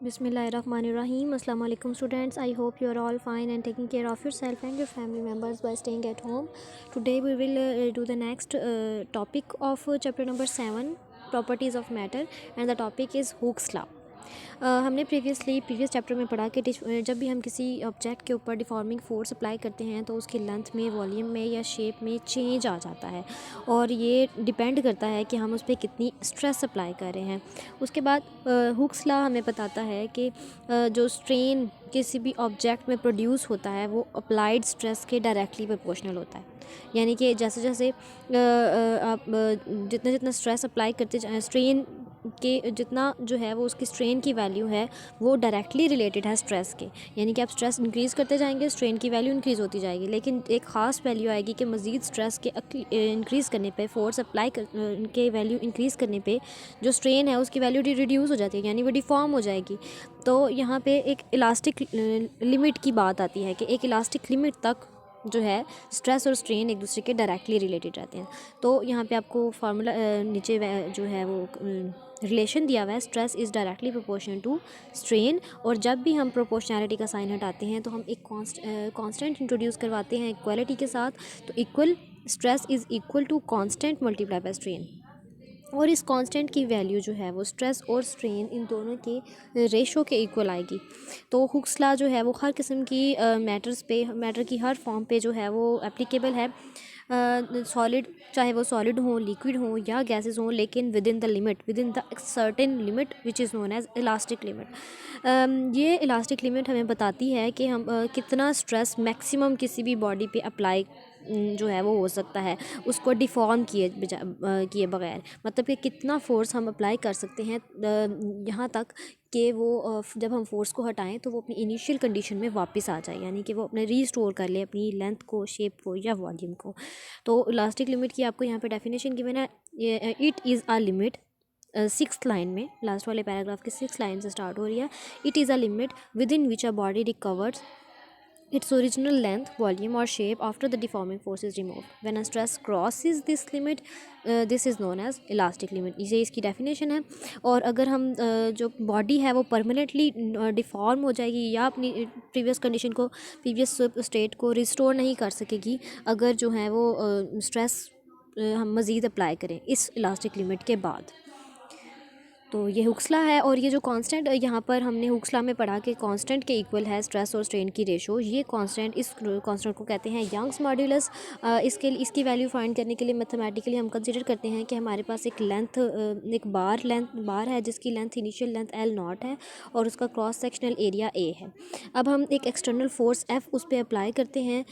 Bismillahirrahmanirrahim. Assalamu alaikum students. I hope you are all fine and taking care of yourself and your family members by staying at home. Today we will do the next topic of chapter number 7, properties of matter, and the topic is Hooke's law. हमने previous chapter में पढ़ा कि जब भी हम किसी object के ऊपर डिफॉर्मिंग फोर्स अप्लाई करते हैं तो उसकी लेंथ में, वॉल्यूम में या शेप में चेंज आ जाता है और ये डिपेंड करता है कि हम उस पर कितनी स्ट्रेस अप्लाई कर रहे हैं। उसके बाद हुक्स लॉ हमें बताता है कि जो स्ट्रेन किसी भी ऑब्जेक्ट में प्रोड्यूस होता है वो अप्लाइड स्ट्रेस के डायरेक्टली प्रोपोर्शनल होता है। यानी कि जैसे जैसे आप जितना जितना स्ट्रेस अप्लाई करते स्ट्रेन के जितना जो है वो उसकी स्ट्रेन की वैल्यू है वो डायरेक्टली रिलेटेड है स्ट्रेस के। यानी कि आप स्ट्रेस इंक्रीज़ करते जाएंगे, स्ट्रेन की वैल्यू इंक्रीज़ होती जाएगी, लेकिन एक ख़ास वैल्यू आएगी कि मज़ीद स्ट्रेस के इंक्रीज़ करने पे, फोर्स अप्लाई के वैल्यू इंक्रीज़ करने पे जो स्ट्रेन है उसकी वैल्यू रिड्यूस हो जाती है, यानी वो डिफॉर्म हो जाएगी। तो यहाँ पे एक इलास्टिक लिमिट की बात आती है कि एक इलास्टिक लिमिट तक जो है स्ट्रेस और स्ट्रेन एक दूसरे के डायरेक्टली रिलेटेड रहते हैं। तो यहाँ पे आपको फार्मूला नीचे जो है वो रिलेशन दिया हुआ है, stress is directly proportional to strain. और जब भी हम प्रोपोर्शनैलिटी का साइन हटाते हैं तो हम एक कांस्टेंट इंट्रोड्यूस करवाते हैं इक्वालिटी के साथ। तो equal stress is equal to constant multiply by strain, और इस कांस्टेंट की वैल्यू जो है वो स्ट्रेस और स्ट्रेन इन दोनों के रेशो के इक्वल आएगी। तो हुक्स लॉ जो है वो हर किस्म की मैटर की हर फॉर्म पे जो है वो एप्लीकेबल है। सॉलिड, चाहे वो सॉलिड हो, लिक्विड हो या गैसेस हो, लेकिन within the limit, within the certain limit which is known as elastic limit. ये इलास्टिक लिमिट हमें बताती है कि हम कितना स्ट्रेस मैक्सिमम किसी भी बॉडी पे अप्लाई जो है वो हो सकता है उसको डिफॉर्म किए बगैर। मतलब कि कितना फ़ोर्स हम अप्लाई कर सकते हैं यहाँ तक कि वो जब हम फोर्स को हटाएं तो वो अपनी इनिशियल कंडीशन में वापस आ जाए, यानी कि वो अपने रीस्टोर कर ले अपनी लेंथ को, शेप को या वॉल्यूम को। तो इलास्टिक लिमिट की आपको यहाँ पे डेफिनेशन गिवन है, it is a limit. Six line में, लास्ट वाले पैराग्राफ के 6 लाइन से स्टार्ट हो रही है। It is a limit with in which a body recovers its original length, volume or shape after the deforming force is removed. When a stress crosses this limit, this is known as elastic limit. ये इसकी definition है। और अगर हम जो body है वो permanently deform हो जाएगी या अपनी प्रीवियस कंडीशन को, प्रीवियस स्टेट को रिस्टोर नहीं कर सकेगी अगर जो है वो स्ट्रेस हम मज़ीद अप्लाई करें इस इलास्टिक लिमिट के बाद। तो ये हुक्स लॉ है। और ये जो कांस्टेंट यहाँ पर हमने हुक्स लॉ में पढ़ा कि कांस्टेंट के इक्वल है स्ट्रेस और स्ट्रेन की रेशो, ये कांस्टेंट, इस कांस्टेंट को कहते हैं यंग्स मॉड्यूलस। इसकी वैल्यू फाइंड करने के लिए मैथमेटिकली हम कंसीडर करते हैं कि हमारे पास एक बार है जिसकी लेंथ, इनिशियल लेंथ L0 है और उसका क्रॉस सेक्शनल एरिया A है। अब हम एक एक्सटर्नल फोर्स F उस पर अप्लाई करते हैं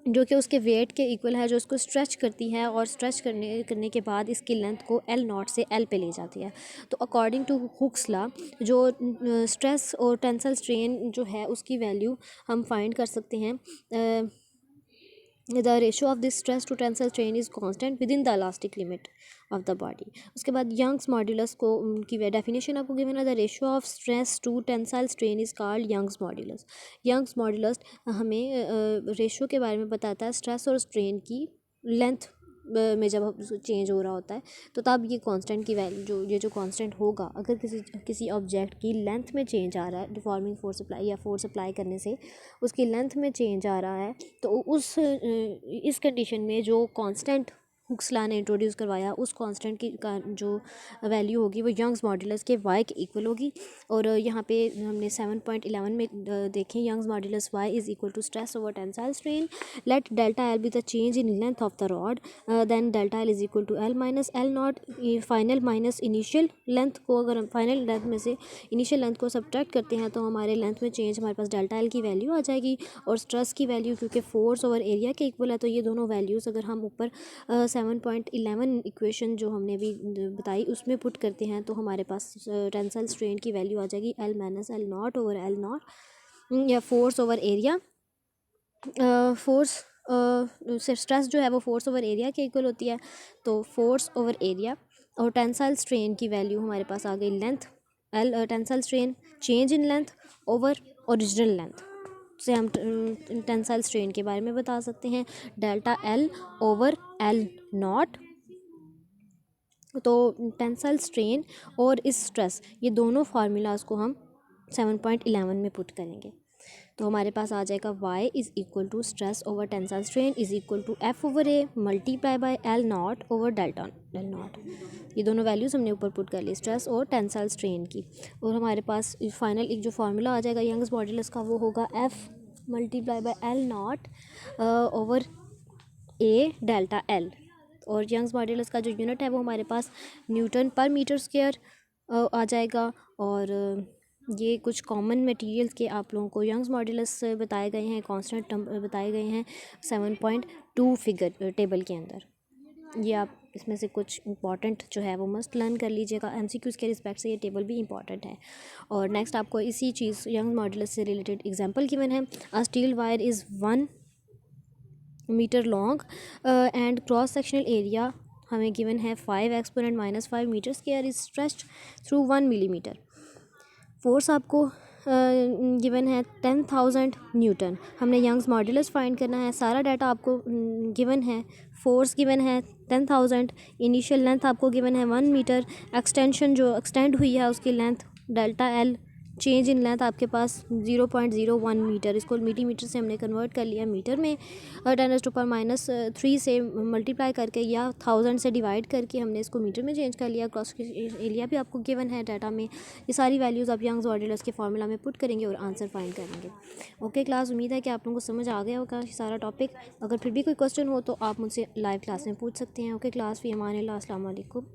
जो कि उसके वेट के इक्वल है, जो उसको स्ट्रेच करती है और स्ट्रेच करने के बाद इसकी लेंथ को L0 से L पे ले जाती है। तो अकॉर्डिंग टू हुक्स लॉ जो स्ट्रेस और टेंसल स्ट्रेन जो है उसकी वैल्यू हम फाइंड कर सकते हैं। The ratio of this stress to tensile strain is constant within the elastic limit of the body. उसके बाद यंग्स मॉड्यूलस को की डेफिनेशन आपको गिवन है, the ratio of stress to tensile strain is called Young's modulus. Young's modulus हमें ratio के बारे में बताता है स्ट्रेस और स्ट्रेन की लेंथ में जब चेंज हो रहा होता है तो तब ये कांस्टेंट की वैल्यू, ये जो कांस्टेंट होगा अगर किसी ऑब्जेक्ट की लेंथ में चेंज आ रहा है डिफॉर्मिंग फोर्स अप्लाई या फोर्स अप्लाई करने से उसकी लेंथ में चेंज आ रहा है, तो इस कंडीशन में जो कांस्टेंट हुक्स लॉ ने इंट्रोड्यूस करवाया उस कांस्टेंट की का जो वैल्यू होगी वो यंग्स मॉड्यूलस के y के इक्वल होगी। और यहाँ पे हमने 7.11 में देखें, Young's modulus y is equal to stress over tensile strain, let delta L be the change in length of the rod, then delta L is equal to L minus L0, final minus initial length को, अगर हम final length में से initial length को subtract करते हैं तो हमारे लेंथ में चेंज, हमारे पास डेल्टा एल की वैल्यू आ जाएगी। और स्ट्रेस की वैल्यू क्योंकि फोर्स ओवर एरिया के इक्वल है तो ये दोनों वैल्यूज़ अगर हम ऊपर 7.11 इक्वेशन जो हमने अभी बताई उसमें पुट करते हैं तो हमारे पास टेंसाइल स्ट्रेन की वैल्यू आ जाएगी L minus L0 over L0, या force over area, force stress जो है वो फोर्स ओवर एरिया के इक्वल होती है। तो फोर्स ओवर एरिया और टेंसाइल स्ट्रेन की वैल्यू हमारे पास आ गई length tensile strain change in length over original length से हम टेंसाइल स्ट्रेन के बारे में बता सकते हैं, डेल्टा L ओवर L0 तो टेंसाइल स्ट्रेन और इस स्ट्रेस, ये दोनों फार्मूलाज को हम 7.11 में पुट करेंगे। तो हमारे पास आ जाएगा y is equal to stress over tensile strain is equal to F over A multiply by L not over delta del not. ये दोनों वैल्यूज़ हमने ऊपर पुट कर ली, स्ट्रेस और टेंसाइल स्ट्रेन की। और हमारे पास फाइनल एक जो फार्मूला आ जाएगा यंग्स मॉड्यूलस का, वो होगा F multiply by L not over A delta L. और यंग्स मॉड्यूलस का जो यूनिट है वो हमारे पास न्यूटन पर मीटर स्क्वायर आ जाएगा। और ये कुछ कॉमन मटेरियल्स के आप लोगों को यंग्स मॉड्यूलस बताए गए हैं, कांस्टेंट बताए गए हैं 7.2 फिगर टेबल के अंदर। ये आप इसमें से कुछ इंपॉर्टेंट जो है वो मस्ट लर्न कर लीजिएगा, एमसीक्यूज़ के रिस्पेक्ट से ये टेबल भी इंपॉर्टेंट है। और नेक्स्ट आपको इसी चीज़ यंग्स मॉड्यूलस से रिलेटेड एग्जांपल गिवन है। A steel wire is 1 metre long and cross sectional area हमें गिवन है 5 exponent -5 metre square is stretched through 1 millimetre. Force आपको गिवन है 10,000 न्यूटन। हमने यंग्स मॉड्यूलस फाइंड करना है, सारा डाटा आपको गिवन है। फोर्स गिवन है 10,000, इनिशियल लेंथ आपको गिवन है 1 मीटर, एक्सटेंशन जो एक्सटेंड हुई है उसकी length delta L, change in length आपके पास 0.01 मीटर, इसको मिलीमीटर से हमने कन्वर्ट कर लिया मीटर में, 10⁻³ से मल्टीप्लाई करके या 1000 से डिवाइड करके हमने इसको मीटर में चेंज कर लिया। क्रॉस एरिया भी आपको गिवन है डाटा में। ये सारी वैल्यूज़ आप यंग्स मॉड्यूलस के फार्मूला में पुट करेंगे और आंसर फाइंड करेंगे। ओके क्लास, उम्मीद है कि आप लोगों को समझ आ गया होगा सारा टॉपिक। अगर फिर भी कोई क्वेश्चन हो तो आप मुझसे लाइव क्लास में पूछ सकते हैं। ओके क्लास, फ़ी अमान अल्लाह, अस्सलाम वालेकुम।